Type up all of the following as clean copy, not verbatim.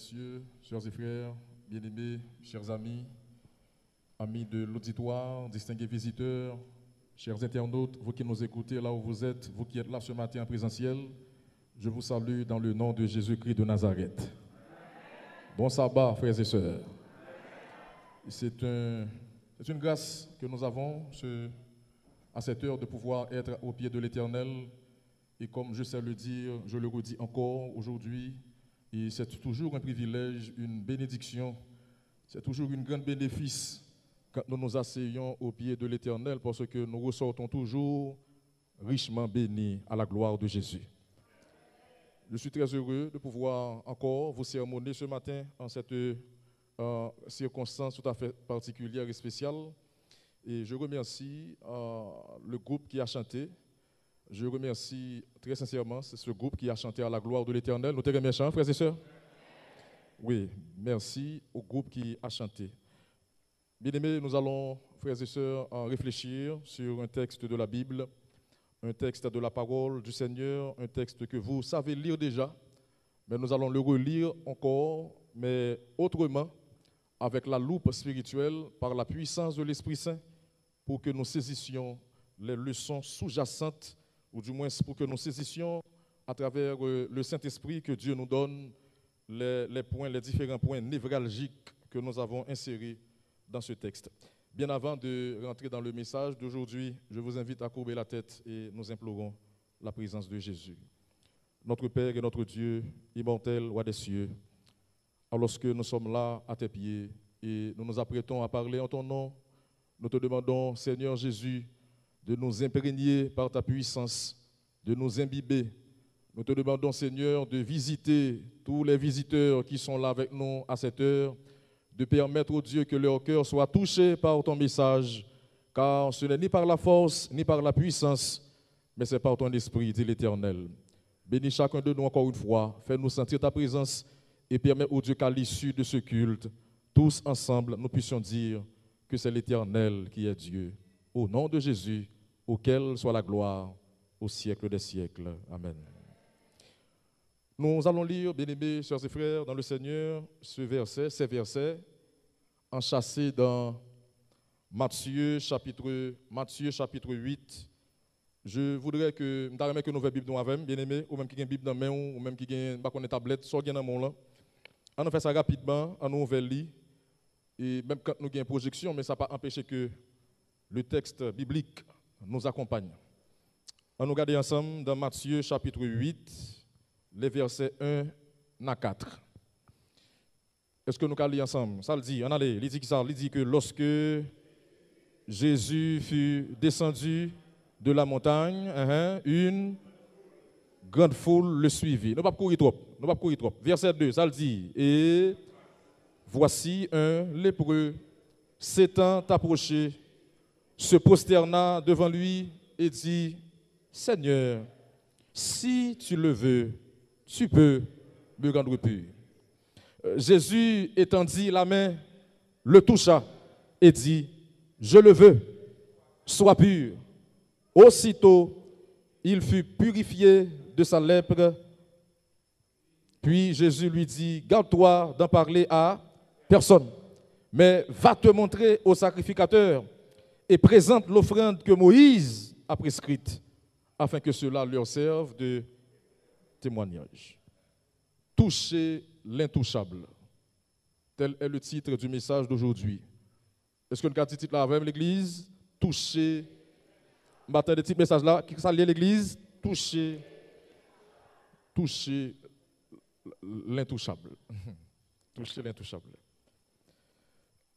messieurs, chers et frères, bien-aimés, chers amis, amis de l'auditoire, distingués visiteurs, chers internautes, vous qui nous écoutez là où vous êtes, vous qui êtes là ce matin en présentiel, je vous salue dans le nom de Jésus-Christ de Nazareth. Bon sabbat, frères et sœurs. C'est une grâce que nous avons à cette heure de pouvoir être au pied de l'Éternel. Et comme je sais le dire, je le redis encore aujourd'hui, et c'est toujours un privilège, une bénédiction, c'est toujours un grand bénéfice quand nous nous asseyons au pied de l'Éternel parce que nous ressortons toujours richement bénis à la gloire de Jésus. Je suis très heureux de pouvoir encore vous sermonner ce matin en cette circonstance tout à fait particulière et spéciale. Et je remercie le groupe qui a chanté. Je remercie très sincèrement ce groupe qui a chanté à la gloire de l'Éternel. Nous te remercions, frères et sœurs. Oui, merci au groupe qui a chanté. Bien-aimés, nous allons, frères et sœurs, réfléchir sur un texte de la Bible, un texte de la parole du Seigneur, un texte que vous savez lire déjà, mais nous allons le relire encore, mais autrement, avec la loupe spirituelle, par la puissance de l'Esprit Saint, pour que nous saisissions les leçons sous-jacentes, ou du moins pour que nous saisissions à travers le Saint-Esprit que Dieu nous donne les différents points névralgiques que nous avons insérés dans ce texte. Bien avant de rentrer dans le message d'aujourd'hui, je vous invite à courber la tête et nous implorons la présence de Jésus. Notre Père et notre Dieu, immortel, roi des cieux, alors que nous sommes là à tes pieds et nous nous apprêtons à parler en ton nom, nous te demandons, Seigneur Jésus, de nous imprégner par ta puissance, de nous imbiber. Nous te demandons, Seigneur, de visiter tous les visiteurs qui sont là avec nous à cette heure, de permettre, au Dieu, que leur cœur soit touché par ton message, car ce n'est ni par la force, ni par la puissance, mais c'est par ton esprit, dit l'Éternel. Bénis chacun de nous encore une fois, fais-nous sentir ta présence et permets, au Dieu, qu'à l'issue de ce culte, tous ensemble, nous puissions dire que c'est l'Éternel qui est Dieu. Au nom de Jésus, auquel soit la gloire au siècle des siècles. Amen. Nous allons lire, bien-aimés, chers et frères, dans le Seigneur, ces versets, enchâssés dans Matthieu chapitre 8. Je voudrais que nous ayons une nouvelle Bible dans la bien-aimés, ou même qui a une Bible dans la main, ou même qui a une tablette, soit dans mon là. On fait ça rapidement, on nous lire. Et même quand nous avons une projection, mais ça n'a pas empêché que le texte biblique nous accompagne. On nous regarde ensemble dans Matthieu chapitre 8, les versets 1 à 4. Est-ce que nous allons lire ensemble? Ça le dit, on allait, il dit que ça, il dit que lorsque Jésus fut descendu de la montagne, une grande foule le suivit. Nous ne pas courir trop. Verset 2, ça le dit. Et voici un lépreux s'étant approché, se prosterna devant lui et dit, Seigneur, si tu le veux, tu peux me rendre pur. Jésus étendit la main, le toucha et dit, je le veux, sois pur. Aussitôt, il fut purifié de sa lèpre. Puis Jésus lui dit, garde-toi d'en parler à personne, mais va te montrer au sacrificateur et présente l'offrande que Moïse a prescrite, afin que cela leur serve de témoignage. Toucher l'intouchable. Tel est le titre du message d'aujourd'hui. Est-ce que nous avons un titre là avec l'Église? Toucher. Matin de petit message là, qui ça lie l'Église? Toucher l'intouchable. Toucher l'intouchable.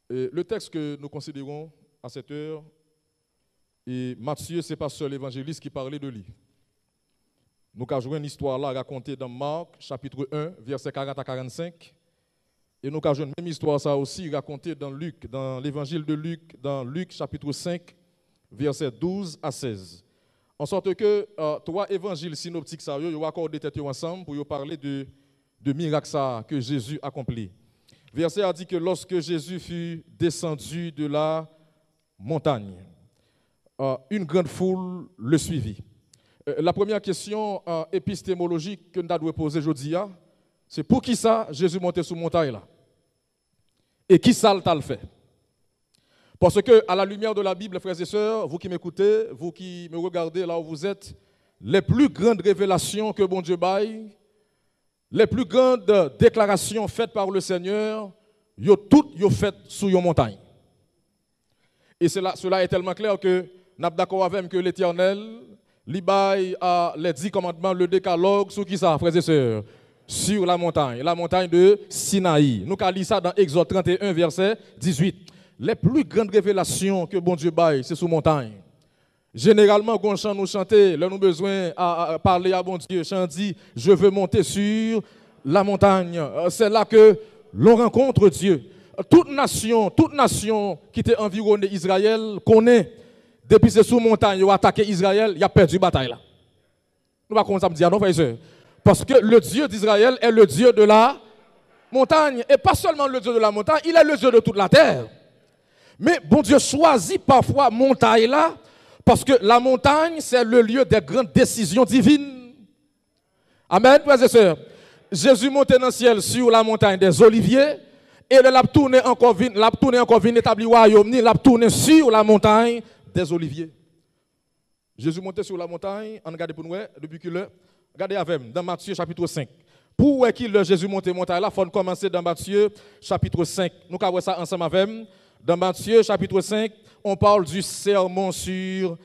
Et le texte que nous considérons à cette heure, et Matthieu, ce n'est pas seul évangéliste qui parlait de lui. Nous avons joué une histoire là racontée dans Marc, chapitre 1, versets 40 à 45. Et nous avons joué une même histoire ça aussi racontée dans Luc, dans l'évangile de Luc, dans Luc, chapitre 5, versets 12 à 16. En sorte que trois évangiles synoptiques, ils vont accorder tête ensemble pour parler de miracles que Jésus accomplit. Verset a dit que lorsque Jésus fut descendu de la montagne, une grande foule le suivit. La première question épistémologique que nous devons poser aujourd'hui, C'est pour qui ça Jésus montait sur montagne là. Et qui ça t'a le fait? Parce que à la lumière de la Bible, frères et sœurs, vous qui m'écoutez, vous qui me regardez là où vous êtes, les plus grandes révélations que bon Dieu baille, les plus grandes déclarations faites par le Seigneur, toutes yo faites sous une montagne. Et cela est tellement clair que nous sommes d'accord avec que l'Éternel li baille à les 10 commandements, le décalogue, sur qui ça, frères et sœurs? Sur la montagne de Sinaï. Nous avons lu ça dans Exode 31, verset 18. Les plus grandes révélations que bon Dieu baille, c'est sous montagne. Généralement, quand nous chantons, là nous avons besoin à parler à bon Dieu. Chant dit, je veux monter sur la montagne. C'est là que l'on rencontre Dieu. Toute nation qui était environnée Israël connaît, depuis c'est sous montagne, ils ont attaqué Israël, il a perdu la bataille là. Nous ne pouvons pas dire non, frères et sœurs. Parce que le Dieu d'Israël est le Dieu de la montagne. Et pas seulement le Dieu de la montagne, il est le Dieu de toute la terre. Mais bon Dieu choisit parfois montagne là, parce que la montagne, c'est le lieu des grandes décisions divines. Amen, frères et sœurs. Jésus montait dans le ciel sur la montagne des Oliviers, et il a tourné encore vin établi royaume, il a tourné sur la montagne des Oliviers. Jésus montait sur la montagne, on regarde pour nous, depuis qu'il regardez avec moi, dans Matthieu chapitre 5. Pour qu'il Jésus monte montagne là, il faut commencer dans Matthieu chapitre 5. Nous allons voir ça ensemble avec moi. Dans Matthieu chapitre 5, on parle du sermon sur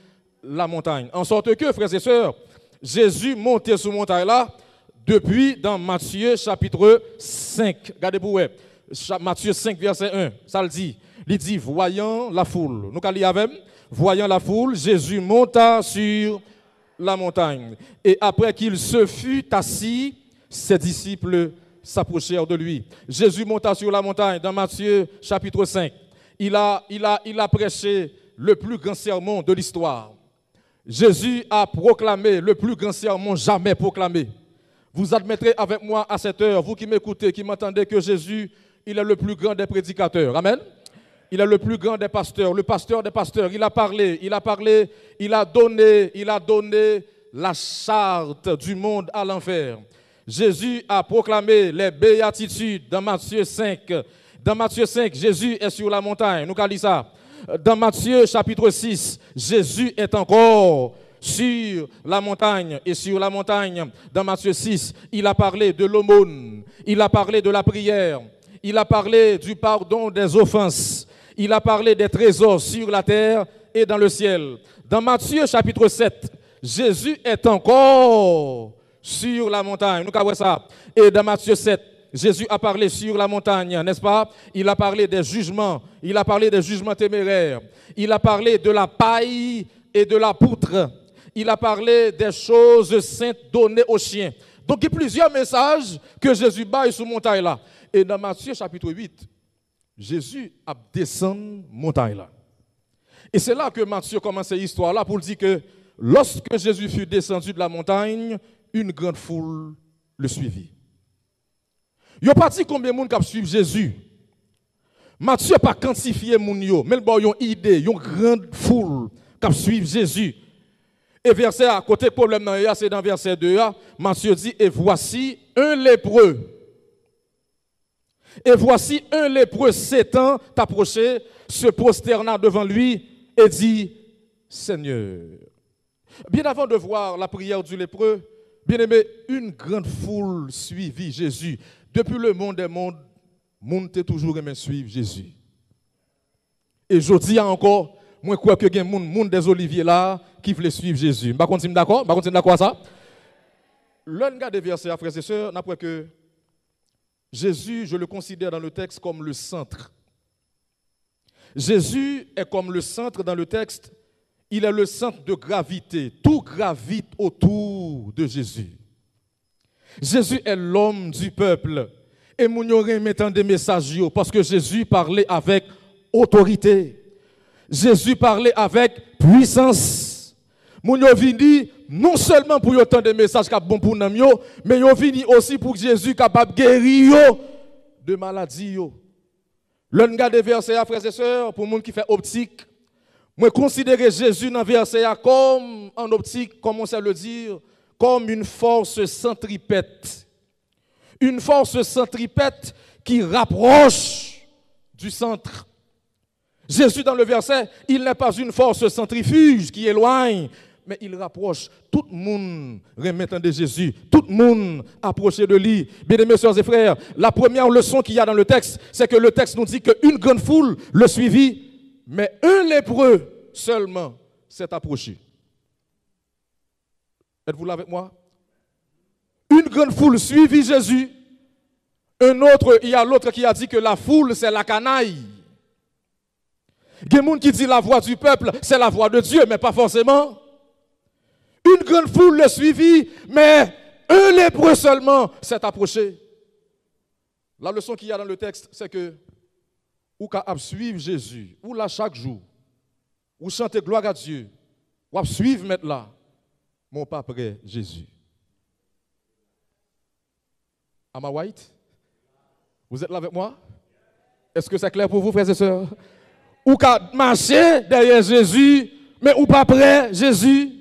la montagne. En sorte que, frères et sœurs, Jésus montait sur montagne là, depuis dans Matthieu chapitre 5. Regardez pour vous. Matthieu 5, verset 1, ça le dit. Il dit, voyant la foule. Nous allons lire avec moi. Voyant la foule, Jésus monta sur la montagne. Et après qu'il se fut assis, ses disciples s'approchèrent de lui. Jésus monta sur la montagne dans Matthieu chapitre 5. Il a prêché le plus grand sermon de l'histoire. Jésus a proclamé le plus grand sermon jamais proclamé. Vous admettrez avec moi à cette heure, vous qui m'écoutez, qui m'entendez, que Jésus, il est le plus grand des prédicateurs. Amen. Il est le plus grand des pasteurs, le pasteur des pasteurs. Il a parlé, il a donné la charte du monde à l'enfer. Jésus a proclamé les béatitudes dans Matthieu 5. Dans Matthieu 5, Jésus est sur la montagne. Nous allons lire ça. Dans Matthieu chapitre 6, Jésus est encore sur la montagne. Et sur la montagne, dans Matthieu 6, il a parlé de l'aumône, il a parlé de la prière, il a parlé du pardon des offenses, il a parlé des trésors sur la terre et dans le ciel. Dans Matthieu chapitre 7, Jésus est encore sur la montagne. Nous allons voir ça. Et dans Matthieu 7, Jésus a parlé sur la montagne, n'est-ce pas? Il a parlé des jugements, il a parlé des jugements téméraires, il a parlé de la paille et de la poutre, il a parlé des choses saintes données aux chiens. Donc il y a plusieurs messages que Jésus baille sur montagne là. Et dans Matthieu chapitre 8, Jésus a descendu montagne là. Et c'est là que Matthieu commence cette histoire là pour dire que lorsque Jésus fut descendu de la montagne, une grande foule le suivit. Il y a parti combien de monde qui suivent Jésus? Matthieu n'a pas quantifié moun yo, mais il y a une idée, une grande foule qui suivent Jésus. Et verset à côté problème c'est dans verset 2, Matthieu dit, et voici un lépreux. Et voici un lépreux s'étant approché, se prosterna devant lui et dit, Seigneur. Bien avant de voir la prière du lépreux, bien aimé, une grande foule suivit Jésus. Depuis le monde des mondes, monde a toujours aimé suivre Jésus. Et je dis encore, moi je crois que il y a monde des oliviers là qui veulent suivre Jésus. Je continue d'accord? Je continue d'accord ça? L'un des versets, frères et sœurs, n'après que Jésus, je le considère dans le texte comme le centre. Jésus est comme le centre dans le texte. Il est le centre de gravité. Tout gravite autour de Jésus. Jésus est l'homme du peuple. Et nous remettons des messages parce que Jésus parlait avec autorité. Jésus parlait avec puissance. Nous vini non seulement pour entendre des messages qui sont bons pour nous, mais nous vini aussi pour que Jésus soit capable de guérir de maladies. L'un des versets, frères et sœurs, pour les gens qui font optique, moi considère Jésus dans le verset comme en optique, comme on sait le dire, comme une force centripète, Une force centripète qui rapproche du centre. Jésus, dans le verset, il n'est pas une force centrifuge qui éloigne, mais il rapproche. Tout le monde remettant de Jésus, tout le monde approché de lui. Bien-aimés, sœurs et frères, la première leçon qu'il y a dans le texte, c'est que le texte nous dit qu'une grande foule le suivit, mais un lépreux seulement s'est approché. Êtes-vous là avec moi? Une grande foule suivit Jésus. Il y a l'autre qui a dit que la foule, c'est la canaille. Il y a des gens qui disent la voix du peuple, c'est la voix de Dieu, mais pas forcément. Une grande foule le suivit, mais un lépreux seulement s'est approché. La leçon qu'il y a dans le texte, c'est que ou qu'à suivre Jésus, ou là chaque jour, ou chanter gloire à Dieu, ou suivre maintenant, mon pas près Jésus. Am I white? Vous êtes là avec moi? Est-ce que c'est clair pour vous, frères et sœurs? Ou qu'à marcher derrière Jésus, mais ou pas près Jésus?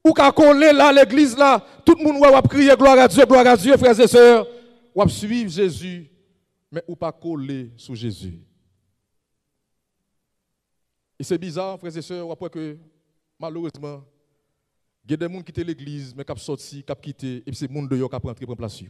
Ou qu'à coller là, l'église là, tout le monde va crier gloire à Dieu, frères et sœurs, ou suivre Jésus, mais ou pas coller sous Jésus. Et c'est bizarre, frères et sœurs, après que malheureusement, il y a des gens qui quittent l'église, mais qui sont sortis, qui ont quitté, et puis c'est les gens qui ont rentré pour place.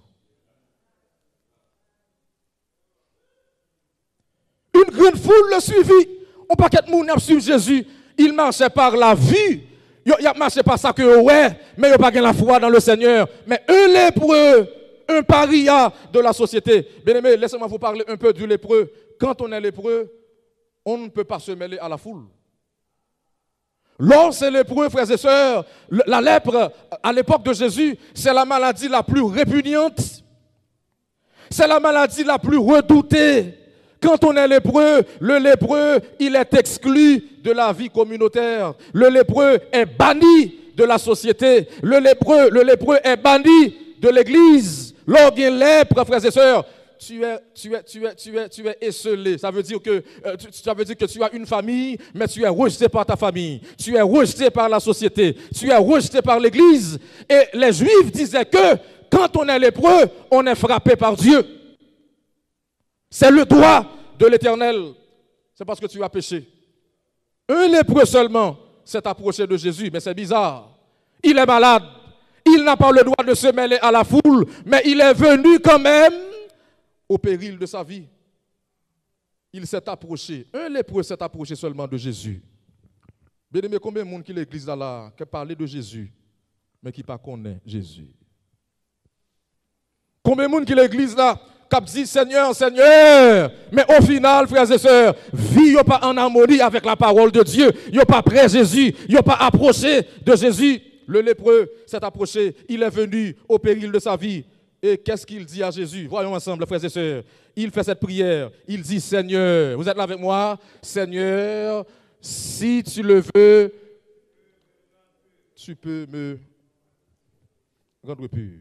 Une grande foule le suivit. On pas qu'être moun a suivi Jésus. Il marchait par la vue. Il a marché par ça que ouais, mais il n'a pas la foi dans le Seigneur. Mais un lépreux, un paria de la société. Bien-aimés, laissez-moi vous parler un peu du lépreux. Quand on est lépreux, on ne peut pas se mêler à la foule. Lorsque c'est lépreux, frères et sœurs, la lèpre, à l'époque de Jésus, c'est la maladie la plus répugnante. C'est la maladie la plus redoutée. Quand on est lépreux, le lépreux, il est exclu de la vie communautaire. Le lépreux est banni de la société. Le lépreux est banni de l'église. Lorsqu'il y a lèpre, frères et sœurs, tu es esselé. Ça veut dire que tu as une famille, mais tu es rejeté par ta famille. Tu es rejeté par la société. Tu es rejeté par l'église. Et les Juifs disaient que quand on est lépreux, on est frappé par Dieu. C'est le droit de l'Éternel. C'est parce que tu as péché. Un lépreux seulement s'est approché de Jésus, mais c'est bizarre. Il est malade. Il n'a pas le droit de se mêler à la foule, mais il est venu quand même au péril de sa vie. Il s'est approché. Un lépreux s'est approché seulement de Jésus. Bien aimé, combien de monde qui l'église là, qui parle de Jésus, mais qui ne connaît pas Jésus? Combien de monde qui l'église là, qui dit Seigneur, Seigneur, mais au final, frères et sœurs, vie n'est pas en harmonie avec la parole de Dieu. Ils pas près Jésus, ils pas approché de Jésus. Le lépreux s'est approché, il est venu au péril de sa vie. Et qu'est-ce qu'il dit à Jésus? Voyons ensemble, frères et sœurs. Il fait cette prière, il dit Seigneur, vous êtes là avec moi? Seigneur, si tu le veux, tu peux me rendre pur.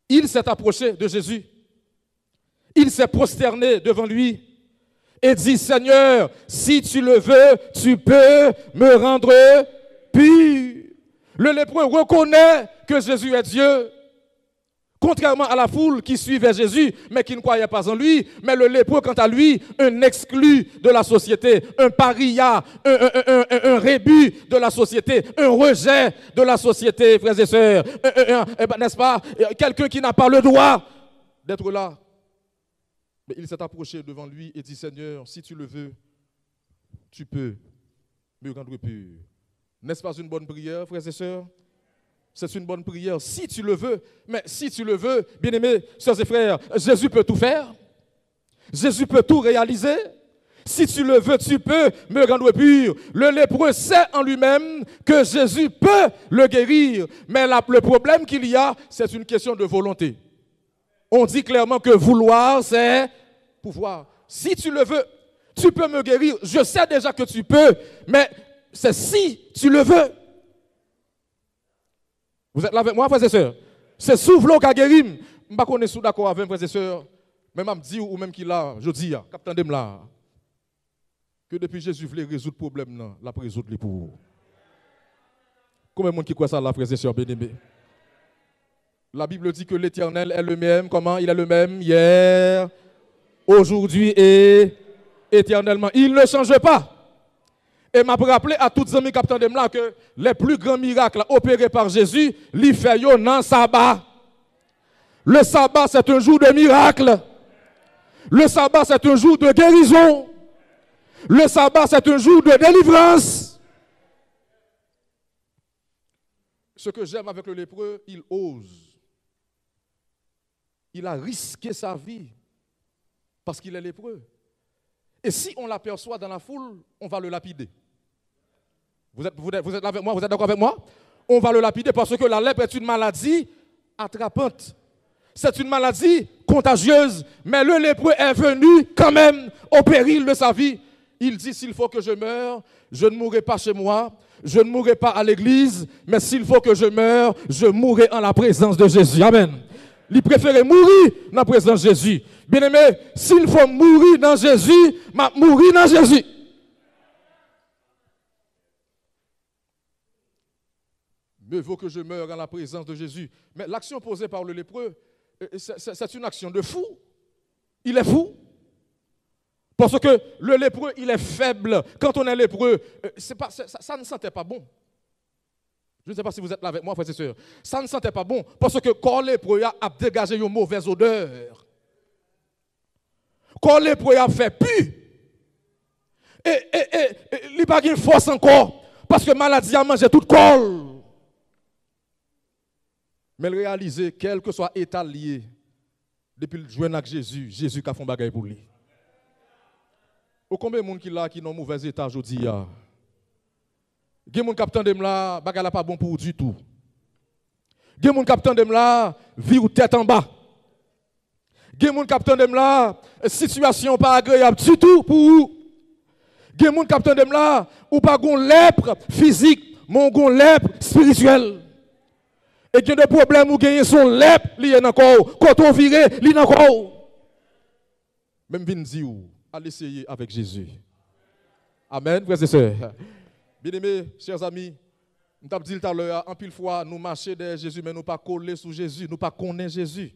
Il s'est approché de Jésus. Il s'est prosterné devant lui et dit, Seigneur, si tu le veux, tu peux me rendre pur. Le lépreux reconnaît que Jésus est Dieu. Contrairement à la foule qui suivait Jésus, mais qui ne croyait pas en lui, mais le lépreux, quant à lui, un exclu de la société, un paria, un rébut de la société, un rejet de la société, frères et sœurs, n'est-ce pas, quelqu'un qui n'a pas le droit d'être là. Mais il s'est approché devant lui et dit, Seigneur, si tu le veux, tu peux me rendre pur. N'est-ce pas une bonne prière, frères et sœurs? C'est une bonne prière, si tu le veux. Mais si tu le veux, bien-aimés, sœurs et frères, Jésus peut tout faire. Jésus peut tout réaliser. Si tu le veux, tu peux me rendre pur. Le lépreux sait en lui-même que Jésus peut le guérir. Mais le problème qu'il y a, c'est une question de volonté. On dit clairement que vouloir, c'est pouvoir. Si tu le veux, tu peux me guérir. Je sais déjà que tu peux, mais c'est si tu le veux. Vous êtes là avec moi, frères et sœurs? C'est souvent qui a guéri. Je ne sais pas si d'accord avec frères et sœurs. Même à me dire, ou même qu'il a, je dis, capitaine de là, que depuis Jésus voulait résoudre le problème, il a résoudre les pour. Combien de monde qui croit ça là, frères et sœurs bien-aimés? La Bible dit que l'Éternel est le même. Comment? Il est le même hier, aujourd'hui et éternellement. Il ne change pas. Et m'a rappelé à tous les amis capitaines de là que les plus grands miracles opérés par Jésus, li fait yo dans sabbat. Le sabbat, c'est un jour de miracle. Le sabbat, c'est un jour de guérison. Le sabbat, c'est un jour de délivrance. Ce que j'aime avec le lépreux, il ose. Il a risqué sa vie parce qu'il est lépreux. Et si on l'aperçoit dans la foule, on va le lapider. Vous êtes là avec moi? Vous êtes d'accord avec moi? On va le lapider parce que la lèpre est une maladie attrapante. C'est une maladie contagieuse. Mais le lépreux est venu quand même au péril de sa vie. Il dit, s'il faut que je meure, je ne mourrai pas chez moi, je ne mourrai pas à l'église, mais s'il faut que je meure, je mourrai en la présence de Jésus. Amen. Il préférait mourir dans la présence de Jésus. Bien aimé, s'il faut mourir dans Jésus, mourir dans Jésus. Mieux vaut que je meure en la présence de Jésus. Mais l'action posée par le lépreux, c'est une action de fou. Il est fou. Parce que le lépreux, il est faible. Quand on est lépreux, ça ne sentait pas bon. Je ne sais pas si vous êtes là avec moi, frères et sœurs. Ça ne sentait pas bon. Parce que quand le lépreux a dégagé une mauvaise odeur, quand le lépreux a fait pu, il n'a pas de force encore. Parce que la maladie a mangé toute colle. Mais il réalisait, quel que soit l'état lié, depuis le joindre avec Jésus, Jésus a fait un bagage pour lui. Combien de gens qui là qui dans mauvais état aujourd'hui? Il y a des gens qui attendent là, bagage pas bon pour du tout. Des gens qui attendent là, vie ou tête en bas. Des gens qui attendent là, situation pas agréable du tout pour vous. Des gens qui attendent là, ou pas gon lèpre physique, mon gon lèpre spirituel. Et qu'il y a des problèmes où gagner son lèpre, lié encore, quand on vire, li encore. Même vin di ou, à l'essayer avec Jésus. Amen, frères et sœurs. Bien-aimés, chers amis, nous t'avons dit tout à l'heure, en pile fois, nous marchons derrière Jésus, mais nous pas coller sous Jésus, nous pas connaître Jésus.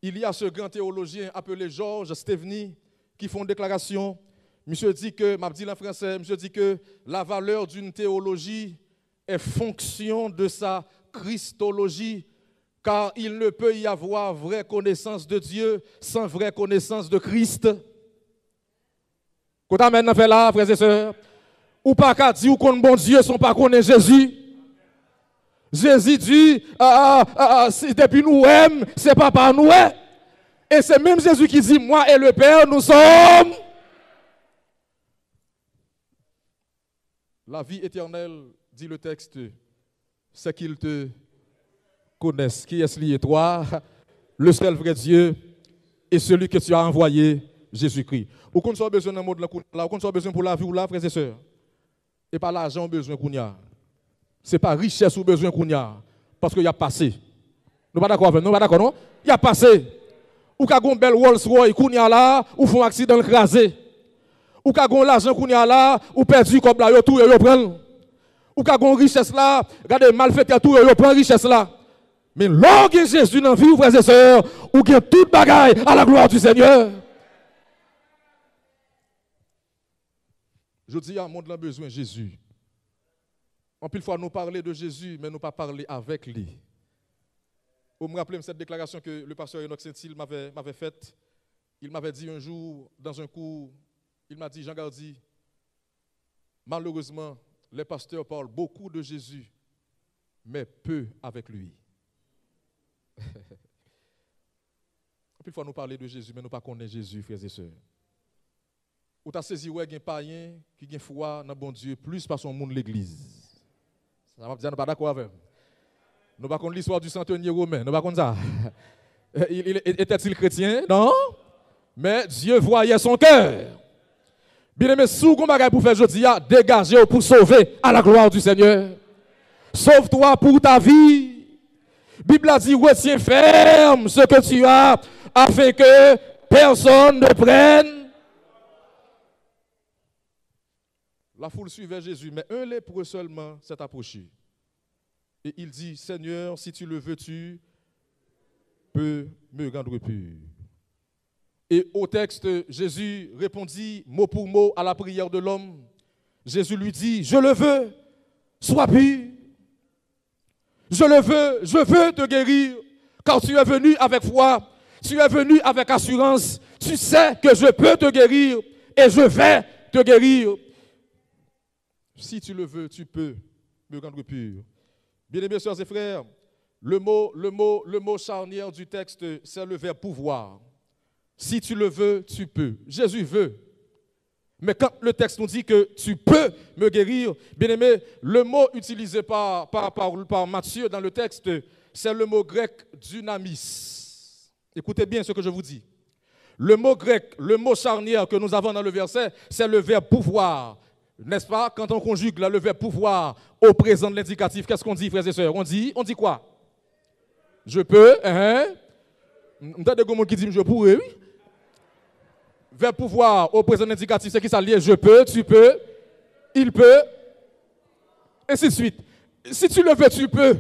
Il y a ce grand théologien appelé George Steveny qui font une déclaration. Monsieur dit que, m'a dit en français, monsieur dit que la valeur d'une théologie est fonction de sa christologie, car il ne peut y avoir vraie connaissance de Dieu sans vraie connaissance de Christ. Quand on a fait là, frères et sœurs, ou pas qu'à dire qu'on bon Dieu sans pas connaître Jésus. Jésus dit, depuis nous aime, c'est pas par nous. Et c'est même Jésus qui dit, moi et le Père, nous sommes. La vie éternelle, dit le texte, c'est qu'ils te connaissent. Qui est lié? Toi, le seul vrai Dieu et celui que tu as envoyé, Jésus-Christ. Ou qu'on soit besoin d'un monde là, ou qu'on soit besoin pour la vie ou là, frères et sœurs. Et pas l'argent besoin qu'on y a. Ce n'est pas richesse ou besoin qu'on y a. Parce qu'il y a passé. Nous pas d'accord avec nous, pas d'accord, non? Il y a passé. Ou qu'a gon belle Rolls Royce qu'on y a là, ou font accident écrasé. Ou qu'a gon l'argent qu'on y a là, ou perdu comme là, yo tout yo prend. Ou qu'a gon richesse là, regardez malfaiteur tout yo prend richesse là. Mais lorsque Jésus dans vie, frères et sœurs, ou que toute bagaille à la gloire du Seigneur. Je dis à monde a besoin de Jésus. En pile fois nous parler de Jésus, mais nous pas parler avec lui. Vous me rappelez cette déclaration que le pasteur Enoch Saint-Il m'avait faite. Il m'avait dit un jour dans un cours, il m'a dit, Jean Gardi, malheureusement, les pasteurs parlent beaucoup de Jésus, mais peu avec lui. En pile fois nous parler de Jésus, mais nous pas connaître Jésus, frères et sœurs. Ou t'as saisi ouais gen païen qui gen foi dans bon Dieu plus par son monde l'église. Ça m'a dit nous pas d'accord avec. Nous pas connaître l'histoire du centenier romain, nous pas connaître ça. Était-il chrétien? Non. Mais Dieu voyait son cœur. Bien-aimé, sous qu'on bagaille pour faire jodi a, dégagez pour sauver à la gloire du Seigneur. Sauve-toi pour ta vie. Bible a dit retiens ferme ce que tu as afin que personne ne prenne. La foule suivait Jésus, mais un lépreux seulement s'est approché. Et il dit, Seigneur, si tu le veux-tu, peut me rendre pur. Et au texte, Jésus répondit mot pour mot à la prière de l'homme. Jésus lui dit, je le veux, sois pur. Je le veux, je veux te guérir, car tu es venu avec foi, tu es venu avec assurance, tu sais que je peux te guérir et je vais te guérir. Si tu le veux, tu peux me rendre pur. Bien-aimés, sœurs et frères, le mot charnière du texte, c'est le verbe pouvoir. Si tu le veux, tu peux. Jésus veut. Mais quand le texte nous dit que tu peux me guérir, bien aimé, le mot utilisé par Matthieu dans le texte, c'est le mot grec dynamis. Écoutez bien ce que je vous dis. Le mot grec, le mot charnière que nous avons dans le verset, c'est le verbe pouvoir. N'est-ce pas? Quand on conjugue là, le verbe pouvoir au présent de l'indicatif, qu'est-ce qu'on dit, frères et sœurs? On dit quoi? Je peux. Vous avez des gens qui disent je pourrais, oui. Verbe pouvoir au présent indicatif, c'est qui ça lié? Je peux, tu peux, il peut, ainsi de suite. Si tu le veux, tu peux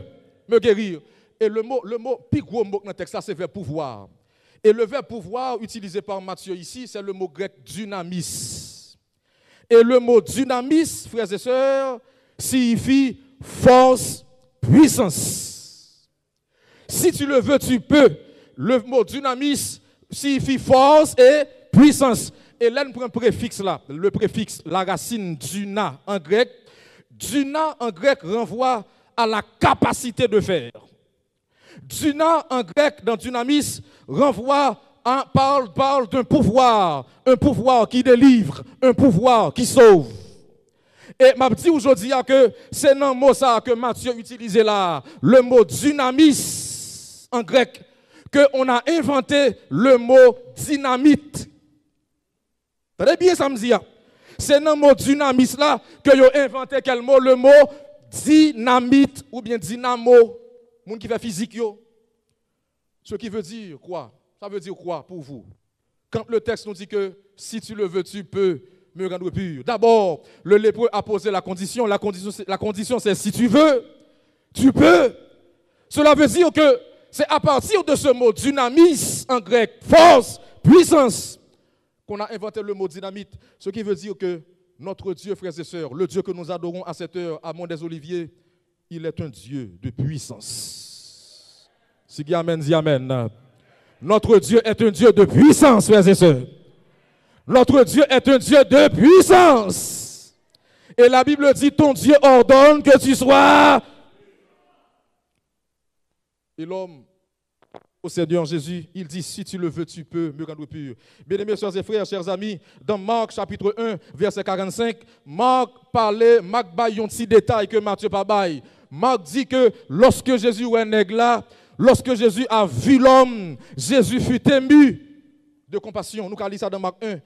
me guérir. Et le mot, plus gros mot dans le texte, c'est verbe pouvoir. Et le verbe pouvoir utilisé par Matthieu ici, c'est le mot grec dynamis. Et le mot dynamis, frères et sœurs, signifie force, puissance. Si tu le veux, tu peux. Le mot dynamis signifie force et puissance. Et là, nous prenons un préfixe là. Le préfixe, la racine dyna en grec. Dyna en grec renvoie à la capacité de faire. Dyna en grec, dans dynamis, parle d'un pouvoir. Un pouvoir qui délivre, un pouvoir qui sauve. Et m'a dit aujourd'hui que c'est dans le mot ça que Matthieu utilisait là, le mot dynamis en grec, qu'on a inventé le mot dynamite. Très bien, ça me dit. C'est dans le mot dynamis là que vous avez inventé quel mot? Le mot dynamite ou bien dynamo. Moun qui fait physique yo. Ce qui veut dire quoi? Ça veut dire quoi pour vous? Quand le texte nous dit que si tu le veux, tu peux me rendre pur. D'abord, le lépreux a posé la condition. La condition, c'est si tu veux, tu peux. Cela veut dire que c'est à partir de ce mot dynamis en grec, force, puissance, qu'on a inventé le mot dynamite. Ce qui veut dire que notre Dieu, frères et sœurs, le Dieu que nous adorons à cette heure à Mont-des-Oliviers, il est un Dieu de puissance. Si dit amen, dit amen. Notre Dieu est un Dieu de puissance, frères et sœurs. Notre Dieu est un Dieu de puissance. Et la Bible dit, ton Dieu ordonne que tu sois. Et l'homme, au Seigneur Jésus, il dit, si tu le veux, tu peux me rendre pur. Bien-aimés, sœurs et frères, chers amis, dans Marc chapitre 1, verset 45, Marc baille un petit détail que Matthieu pas baille. Marc dit que lorsque Jésus est nègre là, lorsque Jésus a vu l'homme, Jésus fut ému de compassion. Nous avons dit ça dans Marc 1.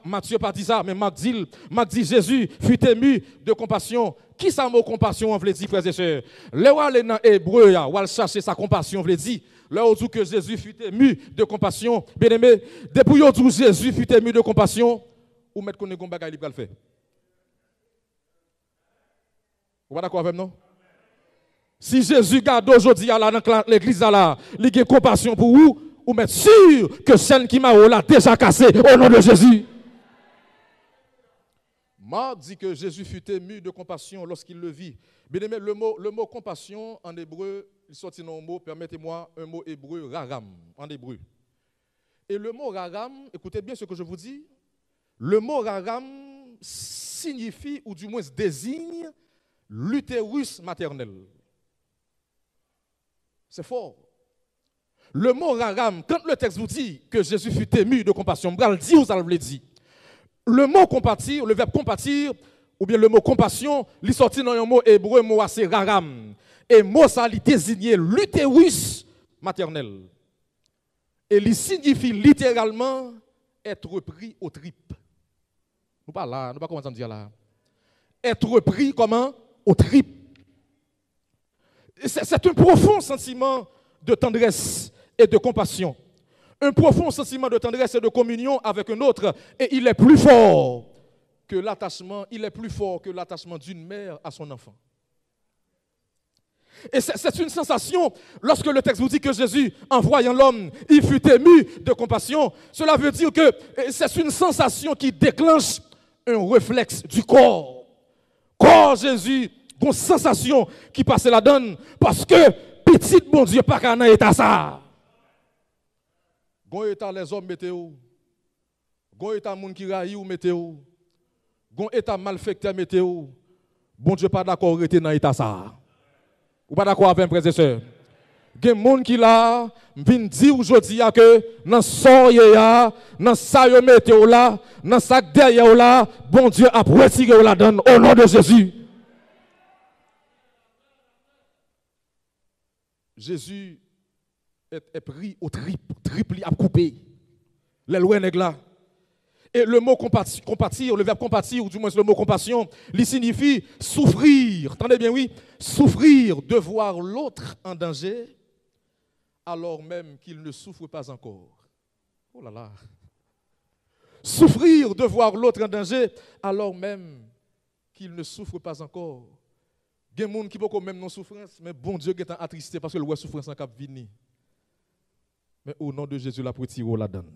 Matthieu pas dit ça, mais Marc dit Jésus fut ému de compassion. Qui ça mot compassion, on veut dire, frères et sœurs? Là où on est dans hébreu, on va chercher sa compassion, on veut dire. Là où que Jésus fut ému de compassion. Bien aimé, depuis où Jésus fut ému de compassion, ou mettre qu'on est un bagage libre à le faire. Vous êtes d'accord avec nous? Si Jésus garde aujourd'hui dans l'église, il a compassion pour vous, ou mettre sûr que celle qui m'a l'a déjà cassé au nom de Jésus. Marc dit que Jésus fut ému de compassion lorsqu'il le vit. Bien aimé, le mot compassion en hébreu, il sortit dans un mot, permettez-moi, un mot hébreu, raram, en hébreu. Et le mot raram, écoutez bien ce que je vous dis, le mot raram signifie, ou du moins désigne, l'utérus maternel. C'est fort. Le mot raram, quand le texte vous dit que Jésus fut ému de compassion, bral dit ou ça le dit. Le mot compatir, le verbe compatir, ou bien le mot compassion, il sorti dans un mot hébreu, mot assez raram. Et mot ça, il désigne l'utérus maternel. Et il signifie littéralement être pris aux tripes. Nous pas là, nous pas comment dire là. Être pris comment? Aux tripes. C'est un profond sentiment de tendresse et de compassion. Un profond sentiment de tendresse et de communion avec un autre. Et il est plus fort que l'attachement, d'une mère à son enfant. Et c'est une sensation, lorsque le texte vous dit que Jésus, en voyant l'homme, il fut ému de compassion, cela veut dire que c'est une sensation qui déclenche un réflexe du corps. Corps Jésus, une sensation qui passe la donne, parce que petit bon Dieu, pas qu'un état ça. Gon état les hommes météo, gon état moun qui raille ou météo, gon état malfecté météo, bon Dieu pas d'accord rester dans état ça. Ou pas d'accord avec frères et sœurs? Il y a des gens qui là, viennent dire aujourd'hui que dans ce dans ça yo météo là, dans ça derrière là, bon Dieu a retiré la donne au nom de Jésus. Jésus est pris au triple à couper. Les lois nèg là. Et le mot compatir, le verbe compatir, ou du moins le mot compassion, il signifie souffrir. Entendez bien, oui? Souffrir de voir l'autre en danger, alors même qu'il ne souffre pas encore. Oh là là. Souffrir de voir l'autre en danger, alors même qu'il ne souffre pas encore. Il y a des gens qui peuvent même non souffrance, mais bon Dieu est attristé parce que le souffrance en cap vini. Mais au nom de Jésus, la retire la donne.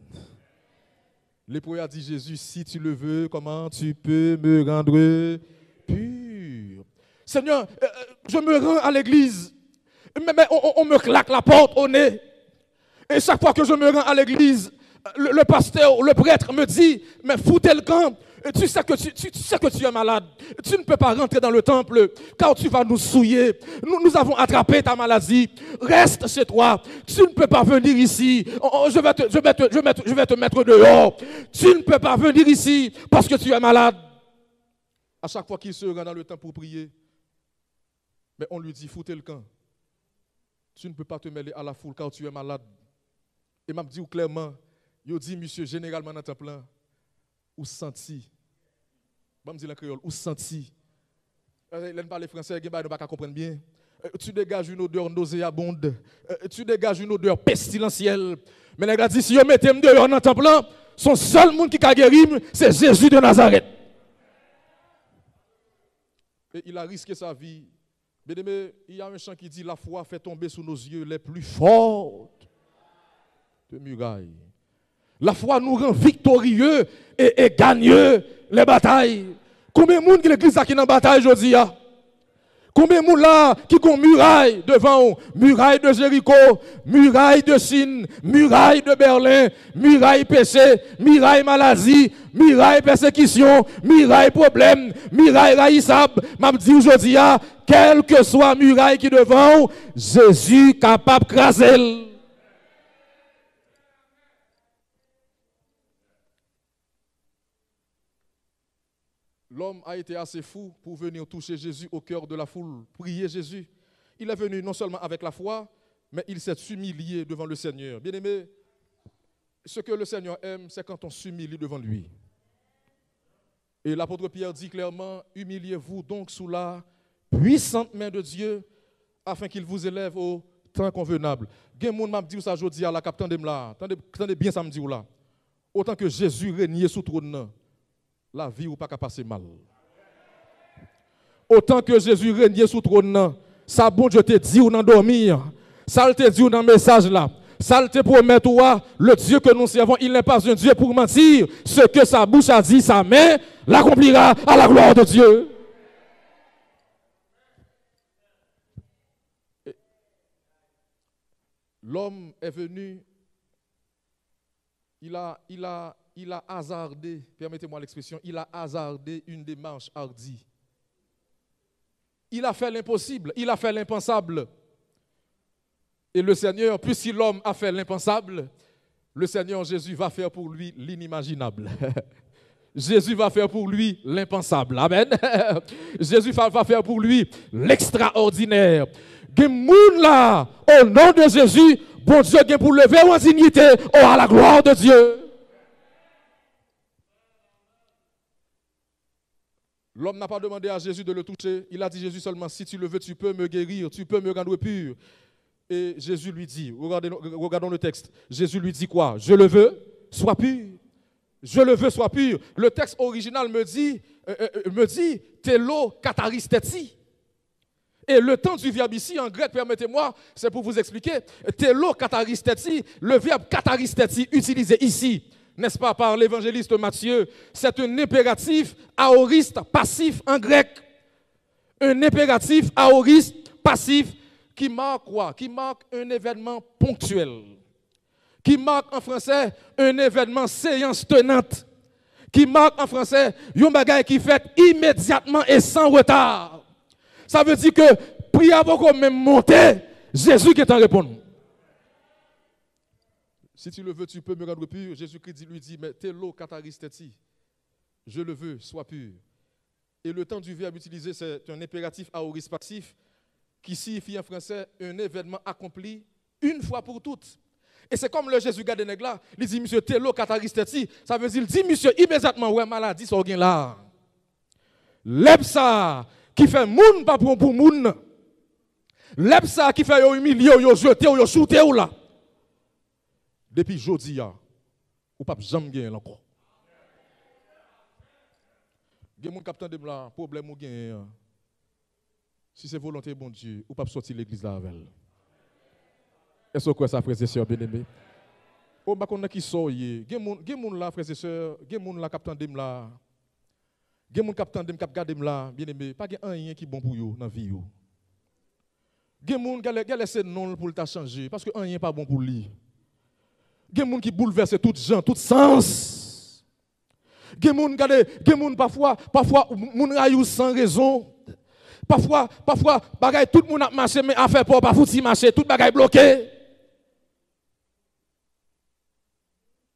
L'Épreuve a dit Jésus, si tu le veux, comment tu peux me rendre pur? Seigneur, je me rends à l'église, mais on me claque la porte au nez. Et chaque fois que je me rends à l'église, le pasteur, le prêtre me dit, mais foutez le camp. Tu sais que tu es malade. Tu ne peux pas rentrer dans le temple car tu vas nous souiller. Nous avons attrapé ta maladie. Reste chez toi. Tu ne peux pas venir ici. Je vais te mettre dehors. Tu ne peux pas venir ici parce que tu es malade. À chaque fois qu'il se rend dans le temple pour prier, mais on lui dit, foutez le camp. Tu ne peux pas te mêler à la foule car tu es malade. Et m'a dit clairement, il dit, monsieur, généralement dans le temple, ou senti. Je me dis la créole, ou senti. Là, ne parle français, il ne va pas comprendre bien. Tu dégages une odeur nauséabonde. Tu dégages une odeur pestilentielle. Mais les gars disent, si vous mettez dehors dans le temple, son seul monde qui a guéri, c'est Jésus de Nazareth. Et il a risqué sa vie. Mais il y a un chant qui dit, la foi fait tomber sous nos yeux les plus fortes de murailles. La foi nous rend victorieux et gagneux les batailles. Combien de monde qui l'église qui est dans la bataille aujourd'hui? Combien de monde là qui ont muraille devant eux? Muraille de Jéricho, muraille de Chine, muraille de Berlin, muraille péché, muraille maladie, muraille persécution, muraille problème, muraille raïssable. M'a dit aujourd'hui, quel que soit muraille qui est devant eux, Jésus est capable de craser. L'homme a été assez fou pour venir toucher Jésus au cœur de la foule, prier Jésus. Il est venu non seulement avec la foi, mais il s'est humilié devant le Seigneur. Bien-aimé, ce que le Seigneur aime, c'est quand on s'humilie devant lui. Et l'apôtre Pierre dit clairement, humiliez-vous donc sous la puissante main de Dieu, afin qu'il vous élève au temps convenable. Gen moun m'a dit ça aujourd'hui à la capitaine de là. Attendez bien ça me dit là. Autant que Jésus régnait sous trône, la vie ou pas qu'à passer mal. Autant que Jésus régnait sous trône, ça bon Dieu te dit ou dans dormir, ça te dit ou dans message là, ça te promet toi, le Dieu que nous servons, il n'est pas un Dieu pour mentir. Ce que sa bouche a dit, sa main l'accomplira à la gloire de Dieu. L'homme est venu, il a hasardé, permettez-moi l'expression, il a hasardé une démarche hardie. Il a fait l'impossible, il a fait l'impensable. Et le Seigneur, puisque l'homme a fait l'impensable, le Seigneur Jésus va faire pour lui l'inimaginable. Jésus va faire pour lui l'impensable. Amen. Jésus va faire pour lui l'extraordinaire. Des moun là, au nom de Jésus, bon Dieu, pour lever en dignité, à la gloire de Dieu. L'homme n'a pas demandé à Jésus de le toucher. Il a dit Jésus seulement, si tu le veux, tu peux me guérir, tu peux me rendre pur. Et Jésus lui dit, regardons le texte, Jésus lui dit quoi? Je le veux, sois pur. Je le veux, sois pur. Le texte original me dit, telo kataristeti. Et le temps du verbe ici, en grec, permettez-moi, c'est pour vous expliquer, télo kataristeti, le verbe kataristeti utilisé ici, n'est-ce pas, par l'évangéliste Matthieu, c'est un impératif aoriste passif en grec. Un impératif aoriste passif qui marque quoi? Qui marque un événement ponctuel. Qui marque en français un événement séance tenante. Qui marque en français un bagage qui fait immédiatement et sans retard. Ça veut dire que prière pour même monter, Jésus qui est en répondre. Si tu le veux, tu peux me rendre pur. Jésus-Christ lui dit, mais télo kataristeti, je le veux, sois pur. Et le temps du verbe utilisé, c'est un impératif aoriste passif qui signifie en français un événement accompli une fois pour toutes. Et c'est comme le Jésus gardé nèg là, il dit monsieur télo kataristeti, ça veut dire il dit monsieur immédiatement ouais maladie ça gain là. L'epsa qui fait moun pas pour moun. L'epsa qui fait yo humilier yo jeter yo shooter ou là. Depuis jodi a ou pas jamais gagner encore. Gen moun capitaine de là problème ou gain. Si c'est volonté bon Dieu, ou pas sortir l'église là avec. Est-ce que ça frères et sœurs bien-aimés? Oh ba konn qui soyez, gen moun là frères et sœurs, gen moun là capitaine de là. Gen moun capitaine de k'ap garder là, bien-aimé, pas gen rien qui bon pour yo dans vie yo. Gen moun gale laisser non pour t'a changer parce que rien pas bon pour lui. Gen moun qui bouleverse tout gens, tout sens. Gen moun parfois moun rayou sans raison. Parfois bagay tout moun a marché mais affaire pas fouti marcher, tout bagay bloqué.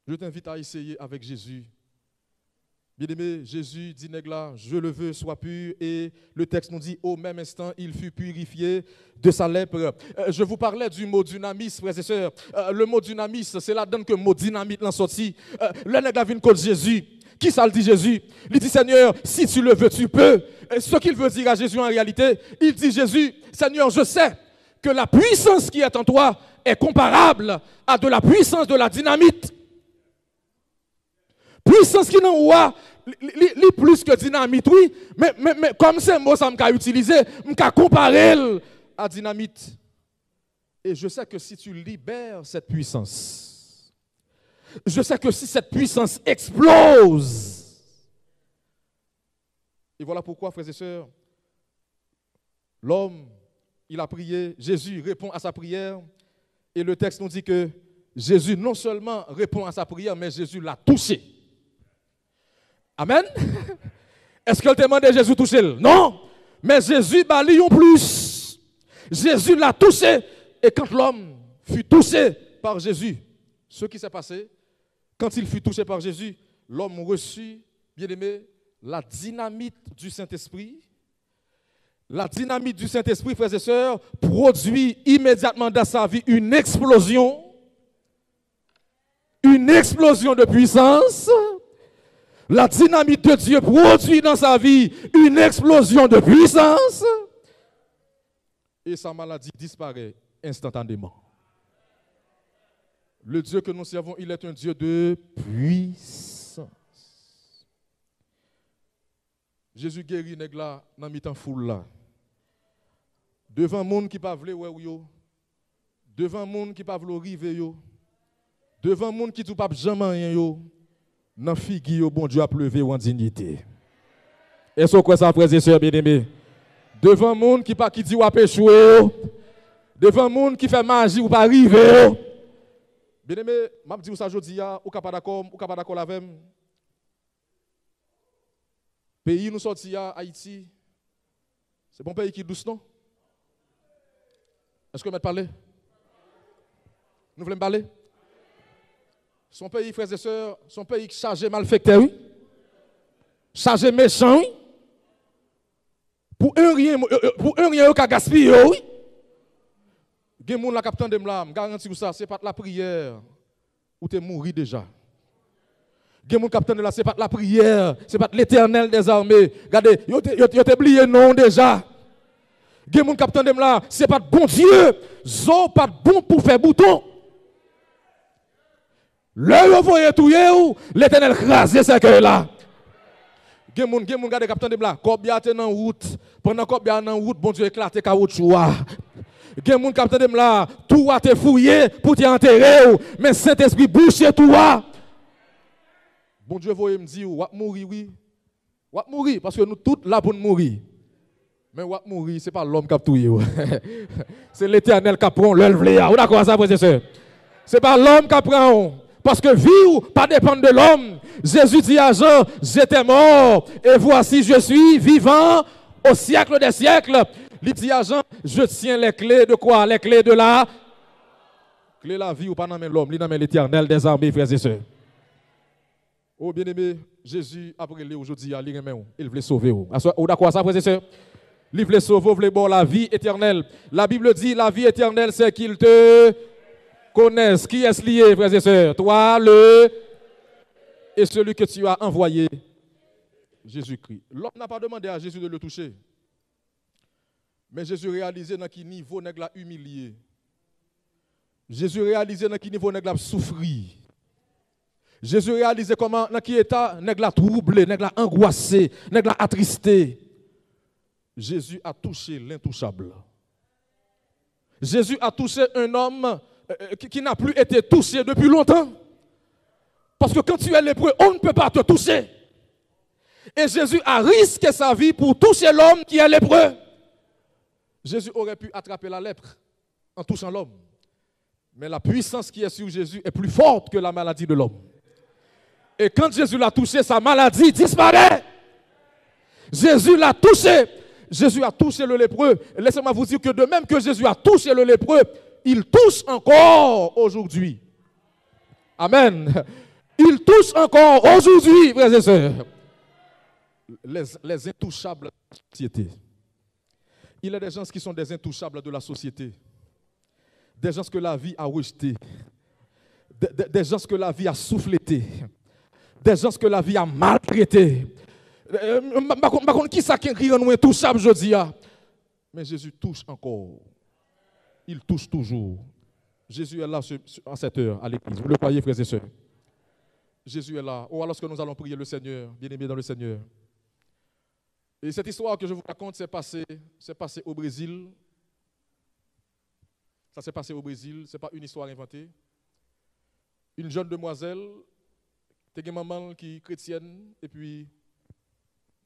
Je t'invite à essayer avec Jésus. Bien-aimé, Jésus dit nèg là, je le veux, sois pur. Et le texte nous dit, au même instant, il fut purifié de sa lèpre. Je vous parlais du mot dynamis, frères et sœurs. Le mot dynamis, c'est là-dedans que le mot dynamite l'a sorti. Le nèg là vient contre Jésus. Qui ça le dit Jésus? Il dit, Seigneur, si tu le veux, tu peux. Et ce qu'il veut dire à Jésus en réalité, il dit, Jésus, Seigneur, je sais que la puissance qui est en toi est comparable à de la puissance de la dynamite. Puissance qui n'en a plus que dynamite, oui, mais comme c'est mot ça m'a utilisé, m'a comparé à dynamite. Et je sais que si tu libères cette puissance, je sais que si cette puissance explose, et voilà pourquoi, frères et sœurs, l'homme, il a prié, Jésus répond à sa prière, et le texte nous dit que Jésus non seulement répond à sa prière, mais Jésus l'a touché. Amen. Est-ce que le témoin de Jésus touché? Non. Mais Jésus bali en plus. Jésus l'a touché. Et quand l'homme fut touché par Jésus, ce qui s'est passé, quand il fut touché par Jésus, l'homme reçut, bien aimé, la dynamite du Saint-Esprit. La dynamite du Saint-Esprit, frères et sœurs, produit immédiatement dans sa vie une explosion de puissance. La dynamite de Dieu produit dans sa vie une explosion de puissance. Et sa maladie disparaît instantanément. Le Dieu que nous servons, il est un Dieu de puissance. Jésus guérit nèg là dans mi-temps foule là. Devant monde qui pas vle ouais yo. Devant monde qui pas vle rive yo. Devant monde qui tout pas jamais rien yo. Dans figure bon Dieu a pleuvé en dignité. Est-ce que ça frères et sœurs bien-aimés? Devant monde qui pas qui dit ou a échoué. Devant monde qui fait magie ou pas arriver. Bien-aimé, m'a dit ça jodi a ou capable d'accord avec moi. Pays nous sorti à Haïti. C'est bon pays qui douce non? Est-ce que vous parler? Nous voulons parler? Son pays, frères et sœurs, son pays chargé malfecteur, oui. Chargé méchant, oui. Pour un rien, il a gaspillé, oui. Gen moun la capitaine de m'la, garantis vous ça, c'est pas la prière ou t'es mouru déjà. Gen moun capitaine de la, c'est pas la prière, c'est pas l'Éternel des armées. Regardez, yo t'es oublié non déjà. Gen moun capitaine de m'la, c'est pas bon Dieu, zo pas bon pour faire bouton. Le voyez tout, l'Éternel crase ce que là. Gen moun gade capitaine de là, Kobia te nan route, pendant Kobia nan route, bon Dieu éclaté caoutchouc. Gen moun capitaine de là, tout a te fouillé pour te enterrer, mais Saint-Esprit bouche tout. Bon Dieu voye me dire, ou mourir oui. Ou mourir parce que nous tous là pour mourir. Mais ou mourir, c'est pas l'homme qui a touillé. C'est l'Éternel qui prend l'œuvre. Vous d'accord ça, frères et sœurs? C'est pas l'homme qui prend. Parce que vie pas dépend de l'homme. Jésus dit à Jean, j'étais mort et voici je suis vivant au siècle des siècles. Il dit à Jean, je tiens les clés de quoi? Les clés de la clé de la vie ou pas dans l'homme, il dans l'Éternel des armées, frères et sœurs. Oh bien-aimé, Jésus après lui aujourd'hui, il veut sauver. Vous d'accord ça, frères et sœurs? Il veut sauver, il veut bon la vie éternelle. La Bible dit la vie éternelle, c'est qu'il te connaisse. Qui est lié, frères et sœurs? Toi, et celui que tu as envoyé, Jésus-Christ. L'homme n'a pas demandé à Jésus de le toucher. Mais Jésus réalisait dans quel niveau nèg la humilié. Jésus réalisait dans quel niveau nèg la souffrir. Jésus réalisait comment dans quel état nèg la troublé, nèg la angoissé, nèg la attristé. Jésus a touché l'intouchable. Jésus a touché un homme qui n'a plus été touché depuis longtemps. Parce que quand tu es lépreux, on ne peut pas te toucher. Et Jésus a risqué sa vie pour toucher l'homme qui est lépreux. Jésus aurait pu attraper la lèpre en touchant l'homme. Mais la puissance qui est sur Jésus est plus forte que la maladie de l'homme. Et quand Jésus l'a touché, sa maladie disparaît. Jésus l'a touché. Jésus a touché le lépreux. Laissez-moi vous dire que de même que Jésus a touché le lépreux, il touche encore aujourd'hui. Amen. Il touche encore aujourd'hui, frères et sœurs. Les intouchables de la société. Il y a des gens qui sont des intouchables de la société. Des gens que la vie a rejetés. Des gens que la vie a souffletés. Des gens que la vie a maltraités. Qui ça qui est intouchable aujourd'hui? Mais Jésus touche encore. Il touche toujours. Jésus est là en cette heure à l'église. Vous le croyez, frères et sœurs? Jésus est là. Oh, alors que nous allons prier le Seigneur, bien-aimé dans le Seigneur. Et cette histoire que je vous raconte, c'est passé au Brésil. Ça s'est passé au Brésil, ce n'est pas une histoire inventée. Une jeune demoiselle, une maman qui est chrétienne, et puis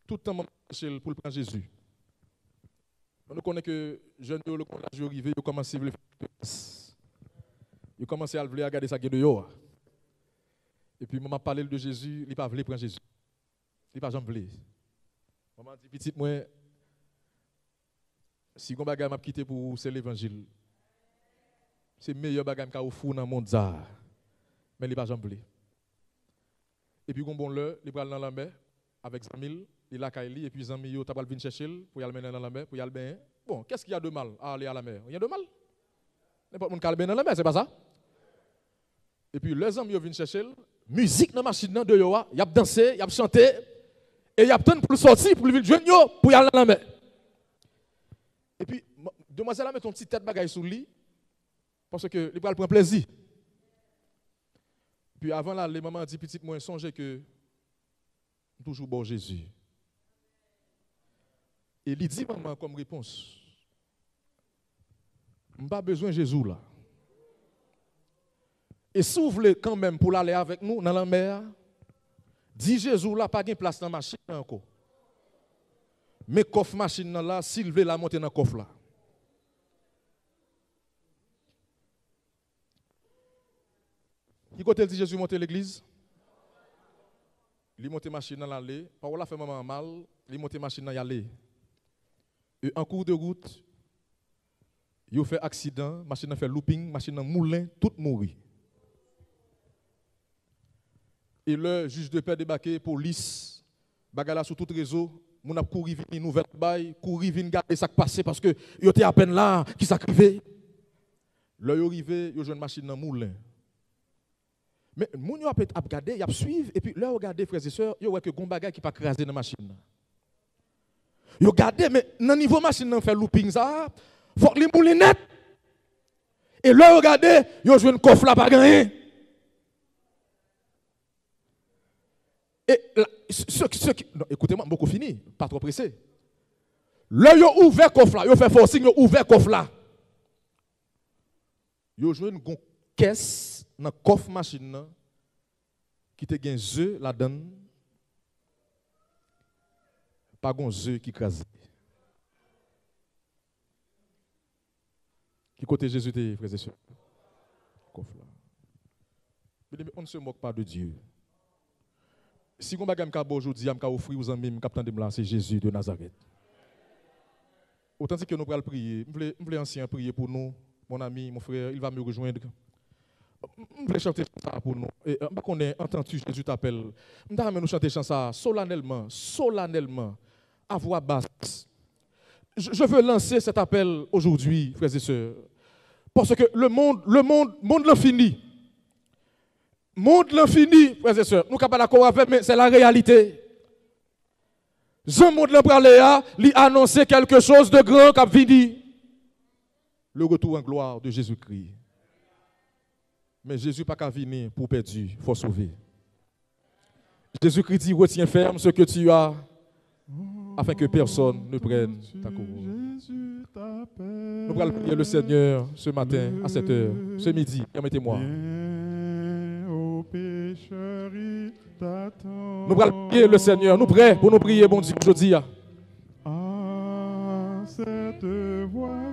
tout le temps, pour prendre Jésus. On connaît que jeune de l'âge arrivé, il commence à regarder ça de yo. Et puis maman parle de Jésus, il pas voulu prendre Jésus. Il pas jamais voulu. Maman dit petite moi si on bagage m'a quitté pour c'est l'évangile. C'est meilleur bagage qu'a au fou dans le monde ça. Mais il pas jamais voulu. Et puis bon l'heure, il pral dans la mer avec Zamil, il a Kaili et puis Zamil yo t'a pas venir chercher pour y aller dans la mer pour y aller bien. Bon, qu'est-ce qu'il y a de mal à aller à la mer? Il y a de mal. N'importe monde calme dans la mer, c'est pas ça? Et puis les hommes viennent chercher musique dans la machine de yo, y a dansé, y a chanté et y a temps pour sortir pour venir joindre yo pour y aller dans la mer. Et puis demoiselle a met ton petit tête bagaille sous lit parce que il prend plaisir. Puis avant là, les mamans dit petite moi songez que toujours bon Jésus. Et il dit maman comme réponse, m'pas besoin de Jésus là. Et si vous voulez quand même pour aller avec nous dans la mer, dis Jésus là pas de place dans la machine encore. Mais coffre machine là, s'il veut la monter dans le coffre là. Qui côté dit Jésus monter l'église? Il monte machine dans l'allée, parole a fait maman mal, il monte machine dans l'allée. Et en cours de route, il fait accident, machine a fait looping, machine a moulin, tout mourir. Et le juge de paix débarqué, police, bagala sur tout réseau, mon a couru vini nouvelle bail, couru vini garder ça qui passé parce que yo était à peine là qui s'acrivait. Le yo arrivé, yo joine machine dans moulin. Mais moun yo a regarder, y a suivre et puis là regarder frères et sœurs, yo voit que gon bagay qui pas craser dans machine. Yo regarder mais dans niveau machine nan fait looping ça, faut que li moulin net. Et là regarder, yo joine coffre là pas gagné. Et écoutez-moi, beaucoup fini, pas trop pressé. Là, ils ont ouvert le coffre là, ils ont fait forcing, ils ont ouvert le coffre là. Ils ont joué une caisse dans le coffre machine qui te gagne œufs là-dedans. Pas un œuf qui crase. Qui côté Jésus tes frères et sœurs? Coffre là. Mais on ne se moque pas de Dieu. Si on bagam ka aujourd'hui, on ka offrir aux amis, capitaine de là, c'est Jésus de Nazareth. Autant que nous allons prier, je voulais ancien prier pour nous, mon ami, mon frère, il va me rejoindre. Je voulais chanter ça pour nous. Et on est entendu, Jésus t'appelle. Je voulais nous chanter ça solennellement, à voix basse. Je veux lancer cet appel aujourd'hui, frères et sœurs, parce que le monde l'infini. Monde l'infini, frères et sœurs. Nous ne sommes pas d'accord avec, mais c'est la réalité. Ce monde l'infini, lui annoncer quelque chose de grand qui a fini. Le retour en gloire de Jésus-Christ. Mais Jésus n'a pas venir pour perdu, il faut sauver. Jésus-Christ dit, retiens ferme ce que tu as, afin que personne ne prenne ta couronne. Nous allons prier le Seigneur ce matin, à 7 heures, ce midi, permettez-moi. Nous allons prier le Seigneur, nous prêts pour nous prier, bon Dieu, aujourd'hui.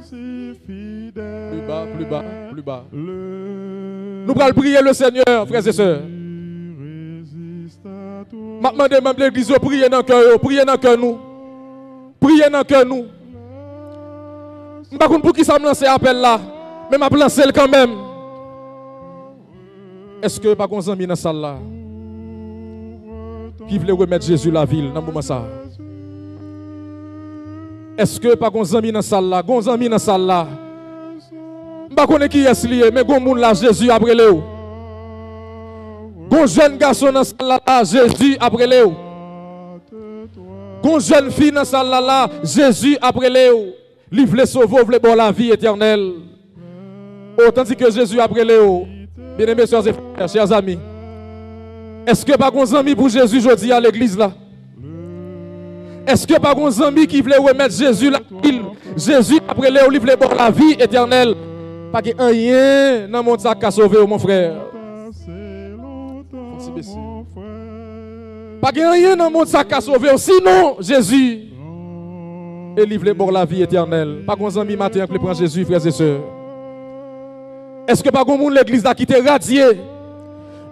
Plus bas, plus bas, plus bas. Nous allons prier le Seigneur, frères et sœurs. Maintenant, même l'église, priez dans le cœur, priez dans le cœur nous. Priez dans le cœur nous. Je ne sais pas pour qui ça me lance appel là, mais je vais lancer quand même. Est-ce que pas qu'on amis dans salle là qui voulait remettre Jésus la ville dans le moment ça? Est-ce que pas qu'on amis dans salle là, qu'on amis dans salle là? Je ne sais pas qui est lié, mais qu'on moun là Jésus après le. Gon jeune garçon dans salle là, Jésus après le. Gon jeune fille dans salle là, Jésus après le. Il voulait sauver, voulait bon la vie éternelle. Autant que Jésus après le. Bien-aimés, sœurs et frères, chers amis, est-ce que pas qu'on amis pour Jésus aujourd'hui à l'église là? Est-ce que pas qu'on amis qui voulait remettre Jésus là? Jésus après le, il voulait bon la vie éternelle. Pas qu'il y ait rien dans le monde qui a sauvé mon frère. Pas qu'il y ait rien dans le monde qui a sauvé. Sinon, Jésus est livré pour la vie éternelle. Pas qu'on amis matin pour prendre Jésus, frères et sœurs. Est-ce que pas qu'on monde l'église là qui t'est radié?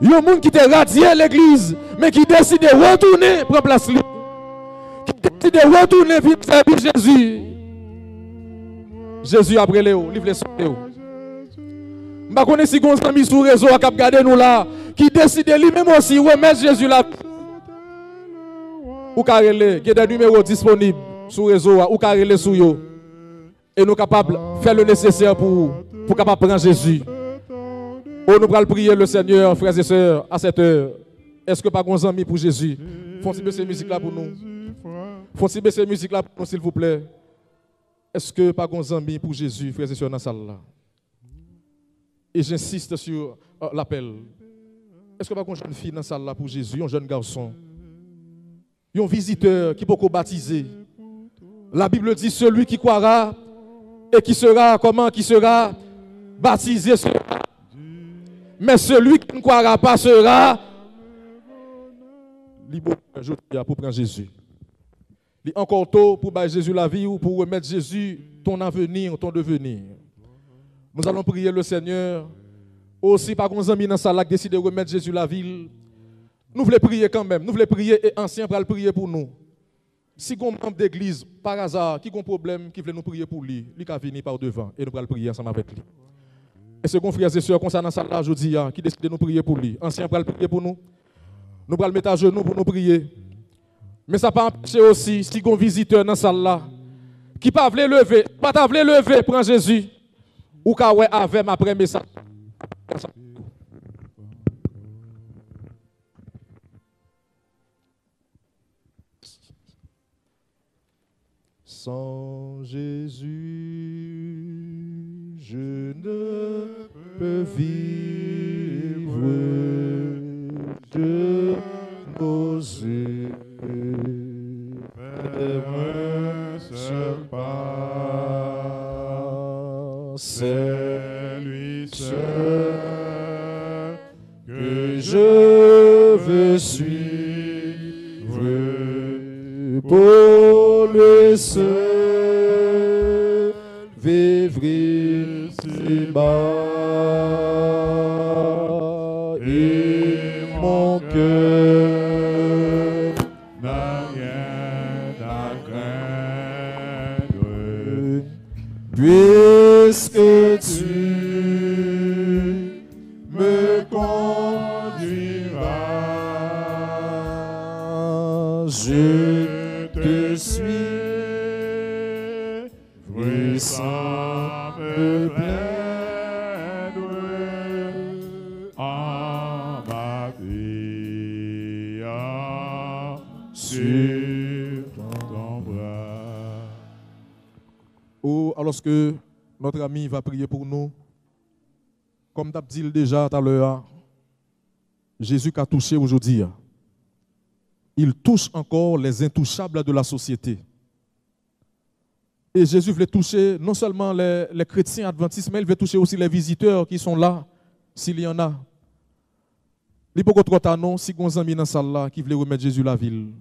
Il y a un monde qui t'est radié l'église, mais qui décide de retourner pour place lui. Qui décide de retourner vivre servir Jésus. Jésus après Léo, livre les sauver. Je ne connais pas si amis sur le réseau qui regardé nous là, qui décide lui-même aussi remettre Jésus là. Ou carrelé, il y a des numéros disponibles sur le réseau, ou carrelé sur eux. Et nous sommes capables de faire le nécessaire pour capable prendre Jésus. Oh, nous allons prier le Seigneur, frères et sœurs, à cette heure. Est-ce que pas qu'on amis pour Jésus? Font-ils ces musiques là pour nous? Font-ils ces musiques là pour nous, s'il vous plaît? Est-ce que pas qu'on amis pour Jésus, frères et sœurs, dans la salle là? Et j'insiste sur l'appel. Est-ce que pas qu'on jeune fille dans la salle là pour Jésus, un jeune garçon? Un visiteur qui peut baptiser. La Bible dit celui qui croira et qui sera comment? Qui sera baptisé sera. Mais celui qui ne croira pas sera libre pour prendre Jésus. Il est encore tôt pour battre Jésus la vie ou pour remettre Jésus ton avenir, ton devenir. Nous allons prier le Seigneur. Aussi, par contre, amis dans sa lac décide de remettre Jésus la ville. Nous voulons prier quand même. Nous voulons prier et anciens pour prier pour nous. Si on membre d'église, par hasard, qui a un problème, qui veut nous prier pour lui, lui qui a venir par devant et nous allons prier ensemble avec lui. Et ce qu'on frères et sœurs, concernant ça là, je dis, qui décide de nous prier pour lui. Anciens pour prier pour nous. Nous allons mettre à genoux pour nous prier. Mais ça peut empêcher aussi, si on visiteur dans salle là, qui ne peut pas lever, pas lever, prend Jésus, ou qu'à ouais avec ma première message. Sans Jésus, je ne peux vivre. Je n'ose c'est lui seul que je veux suivre, pour le seul vivre ici-bas. Et mon cœur n'a rien à craindre, puisque tu me conduiras. Je te suis, sans me plaindre en m'appuyant sur ton bras. Oh, alors que notre ami va prier pour nous, comme tu as dit déjà tout à l'heure, Jésus qui a touché aujourd'hui, il touche encore les intouchables de la société. Et Jésus voulait toucher non seulement les chrétiens adventistes, mais il veut toucher aussi les visiteurs qui sont là, s'il y en a. Il n'y a pas trop tard, non, si vous avez amis dans cette salle qui voulait remettre Jésus la ville.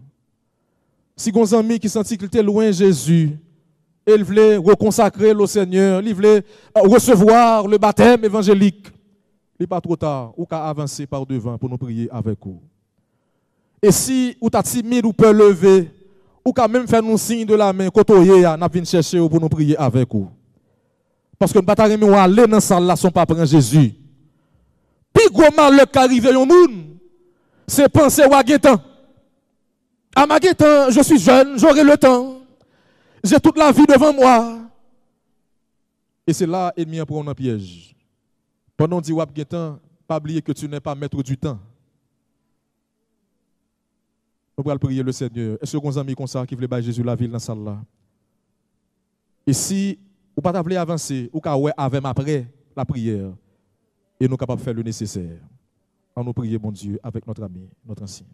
Si vous avez amis qui sentit qu'il était loin de Jésus, et il voulait reconsacrer le Seigneur, il voulait recevoir le baptême évangélique. Il n'est pas trop tard, ou qu'à avancer par devant pour nous prier avec vous. Et si vous êtes timide ou peut lever, ou quand même faire nous signe de la main, quand on est, nous venons chercher pour nous prier avec vous. Parce que nous ne pouvons pas aller dans cette salle là sans pas prendre Jésus. Puis gros malheur qui arrive au monde, c'est penser à Guétan. À ma Guétan, je suis jeune, j'aurai le temps. J'ai toute la vie devant moi. Et c'est là l'ennemi prend un piège. Pendant qu'on dit wap Guétan, pas oublier que tu n'es pas maître du temps. Nous allons prier le Seigneur. Est-ce que vous avez amis comme ça qui veulent battre Jésus la ville dans cette salle là? Et si vous ne pouvez pas avancer, vous pouvez avec après la prière. Et nous sommes capables de faire le nécessaire. On nous prier, mon Dieu, avec notre ami, notre ancien.